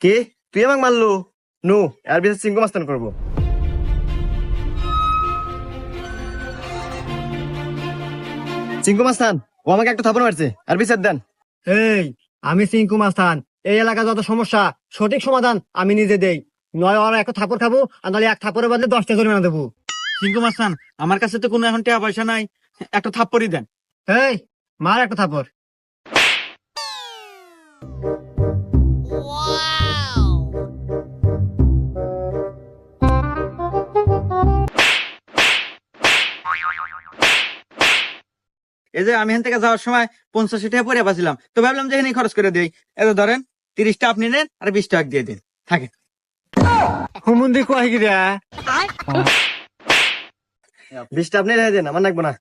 কে তুই আমাকে মারলু? নু আর বিশেষ চিঙ্কু মাস্তান করবো। চিঙ্কু মাস্তান ও আমাকে একটা থাপড় মারছে, আর বিচার দেন। এই, আমি সিংকু মাস্তান। এই এলাকার যত সমস্যা সঠিক সমাধান আমি নিজে দেই। নয় ওরা একটা থাপড় খাবো, আর নাহলে এক থাপড়ের বদলে 10টা জরিমানা দেবো। সিংকু মাস্তান, আমার কাছে তো কোনো এখন টাকা পয়সা নাই, একটা থাপ্পড়ই দেন। এই, মার একটা থাপড়। এই যে আমি এখান থেকে যাওয়ার সময় 50 টাকা পরে পাচ্ছিলাম, তো ভাবলাম যে এখানে খরচ করে দিই। এত ধরেন 30টা আপনি নেন আর 20 টাকা দিয়ে দিন, থাকে। হুমুন্দি কয় কি রে? 20টা আপনি রেখে দেন, আমার লাগবো না।